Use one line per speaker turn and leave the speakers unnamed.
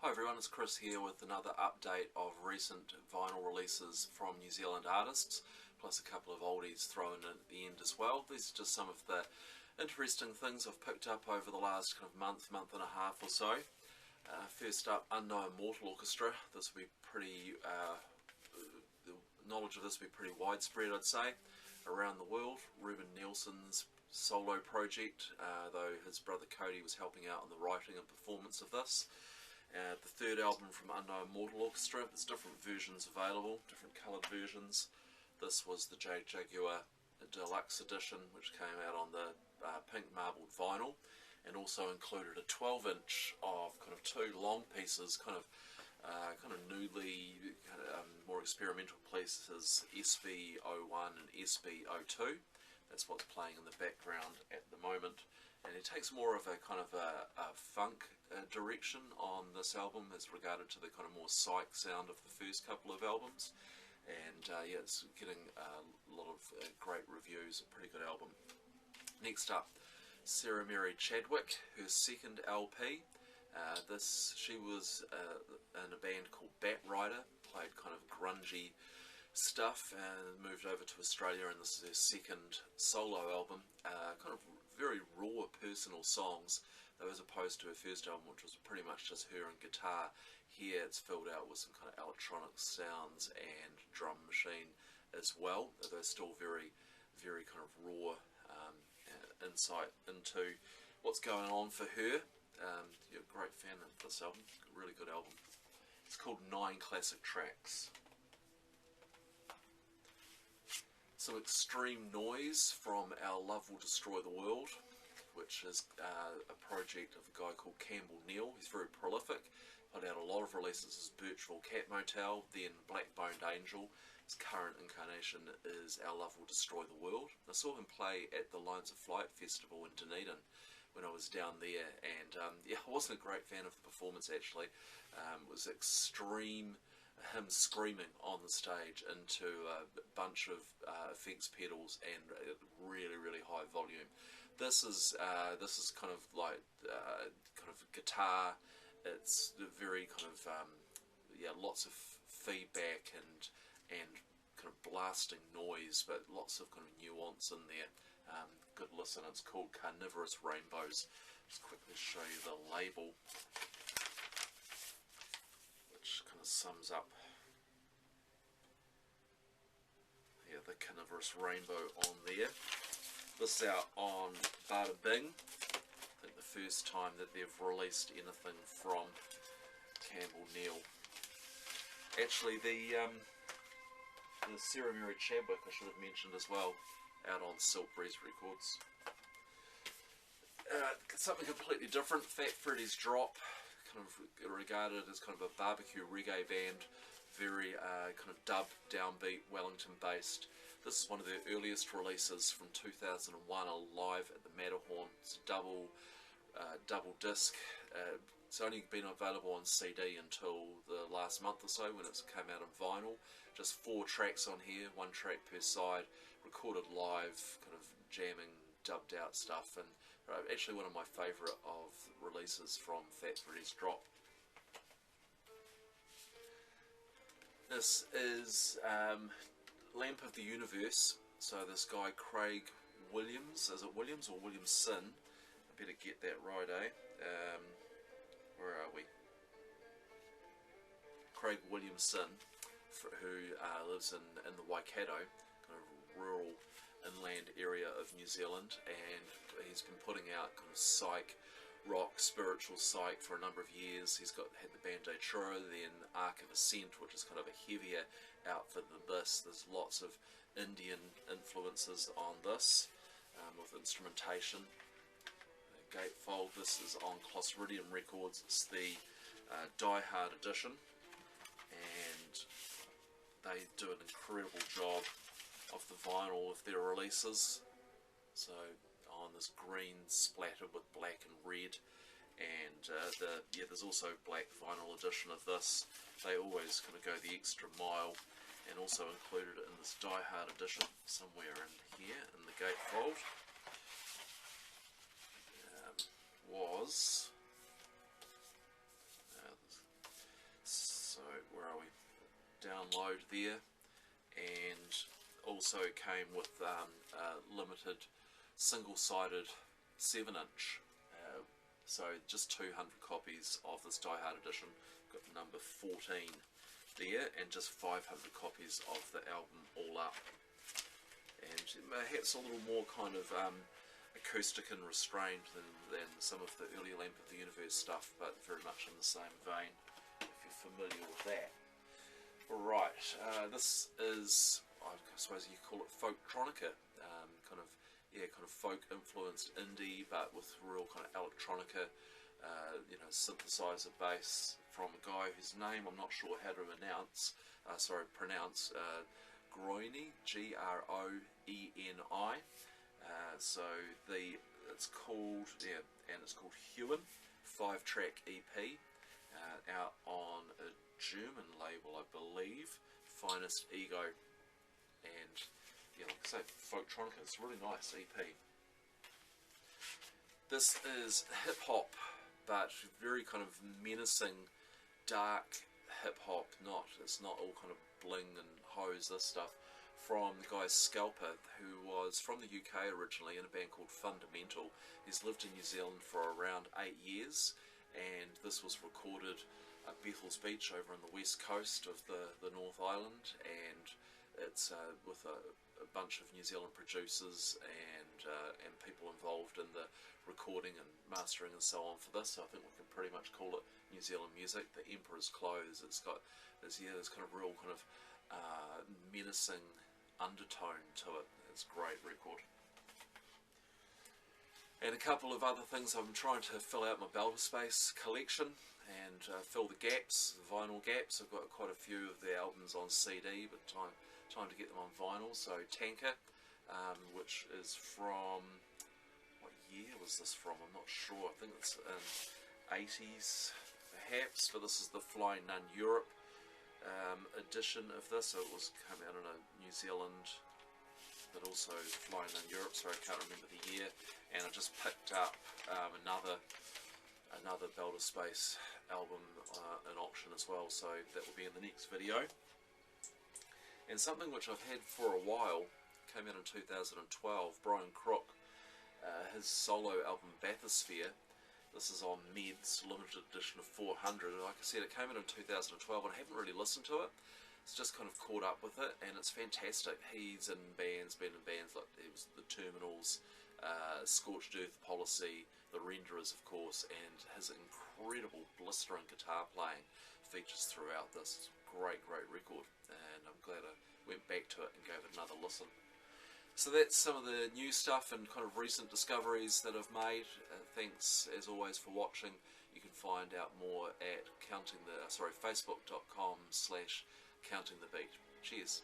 Hi everyone, it's Chris here with another update of recent vinyl releases from New Zealand artists, plus a couple of oldies thrown in at the end as well. These are just some of the interesting things I've picked up over the last kind of month and a half or so. First up, Unknown Mortal Orchestra. This will be pretty, the knowledge of this will be pretty widespread, I'd say, around the world. Ruben Nielsen's solo project, though his brother Cody was helping out on the writing and performance of this. The third album from Unknown Mortal Orchestra. There's different versions available, different coloured versions. This was the Jade Jaguar Deluxe Edition, which came out on the pink marbled vinyl, and also included a 12-inch of kind of two long pieces, kind of newly, more experimental pieces, SB01 and SB02. That's what's playing in the background at the moment. And he takes more of a kind of a funk direction on this album as regarded to the kind of more psych sound of the first couple of albums. And yeah, it's getting a lot of great reviews, a pretty good album. Next up, Sarah Mary Chadwick, her second LP. She was in a band called Bat Rider, played kind of grungy stuff, and moved over to Australia, and this is her second solo album. Kind of very raw personal songs, though, as opposed to her first album, which was pretty much just her and guitar. Here it's filled out with some kind of electronic sounds and drum machine as well, although still very kind of raw insight into what's going on for her. You're a great fan of this album, really good album. It's called 9 Classic Tracks. Some extreme noise from Our Love Will Destroy the World, which is a project of a guy called Campbell Neal. He's very prolific, put out a lot of releases as Virtual Cat Motel, then Black-Boned Angel. His current incarnation is Our Love Will Destroy the World. I saw him play at the Lines of Flight Festival in Dunedin when I was down there, and yeah, I wasn't a great fan of the performance actually. It was extreme, him screaming on the stage into a bunch of effects pedals and really high volume. This is kind of like kind of guitar. It's very kind of yeah, lots of feedback and kind of blasting noise, but lots of kind of nuance in there. Good listen. It's called Carnivorous Rainbows. Just quickly show you the label, which kind of sums up, yeah, the Carnivorous Rainbow on there. This is out on Bada Bing. I think the first time that they've released anything from Campbell Neal. Actually, the Sarah Mary Chadwick, I should have mentioned as well, out on WaihekeRecords. Something completely different, Fat Freddy's Drop, kind of regarded as kind of a barbecue reggae band, very kind of dub, downbeat, Wellington based. This is one of their earliest releases from 2001, live at the Matterhorn. It's a double disc. It's only been available on CD until the last month or so when it came out on vinyl. Just 4 tracks on here, 1 track per side, recorded live, kind of jamming, dubbed out stuff, and actually one of my favourite of releases from Fat Freddy's Drop. This is Lamp of the Universe. So this guy Craig Williams, is it Williams or Williamson? I better get that right, eh? Where are we? Craig Williamson, who lives in the Waikato, kind of rural inland area of New Zealand, and he's been putting out kind of psych rock, spiritual psych for a number of years. He's had the band Truro, then Arc of Ascent, which is kind of a heavier outfit than this. There's lots of Indian influences on this, with instrumentation. Gatefold, this is on Clostridium Records. It's the Die Hard edition, and they do an incredible job of the vinyl of their releases. So on this green splattered with black and red, and there's also black vinyl edition of this. They always kind of go the extra mile, and also included in this Die Hard edition somewhere in here in the gatefold was download there, and also came with a limited single-sided 7-inch, so just 200 copies of this Die Hard edition. Got number 14 there, and just 500 copies of the album all up, and perhaps a little more kind of acoustic and restrained than some of the earlier Lamp of the Universe stuff, but very much in the same vein, if you're familiar with that. Right, this is, I suppose you call it folktronica, kind of folk influenced indie, but with real kind of electronica, synthesizer bass from a guy whose name I'm not sure how to pronounce, Groeni, Groeni. So it's called Hewen, 5-track EP, out on a German label, I believe, Finest Ego, and yeah, like I say, folktronica. It's a really nice EP. This is hip hop, but very kind of menacing, dark hip hop. It's not all kind of bling and hose, this stuff, from the guy Scalper, who was from the UK originally in a band called Fundamental. He's lived in New Zealand for around 8 years, and this was recorded at Bethells Beach over on the west coast of the North Island, and it's with a bunch of New Zealand producers and people involved in the recording and mastering and so on for this. So I think we can pretty much call it New Zealand music. The Emperor's Clothes. It's got this kind of real kind of menacing undertone to it. It's a great record. And a couple of other things. I'm trying to fill out my Belter Space collection and fill the gaps, the vinyl gaps. I've got quite a few of the albums on CD, but time to get them on vinyl. So Tanker, which is from, what year was this from? I'm not sure. I think it's in 80s perhaps, but this is the Flying Nun Europe edition of this. So it was coming out in a New Zealand, but also Flying Nun Europe, so I can't remember the year. And I just picked up another Belter Space album in auction as well, so that will be in the next video. And something which I've had for a while, came out in 2012, Brian Crook, his solo album Bathysphere. This is on Meds, limited edition of 400, and like I said, it came out in 2012 and I haven't really listened to it. It's just kind of caught up with it, and it's fantastic. He's been in bands like it was the Terminals, Scorched Earth Policy, the Renderers of course, and his incredible blistering guitar playing features throughout this. It's a great record, and I'm glad I went back to it and gave it another listen. So that's some of the new stuff and kind of recent discoveries that I've made. Thanks as always for watching. You can find out more at facebook.com/countingthebeat. Cheers.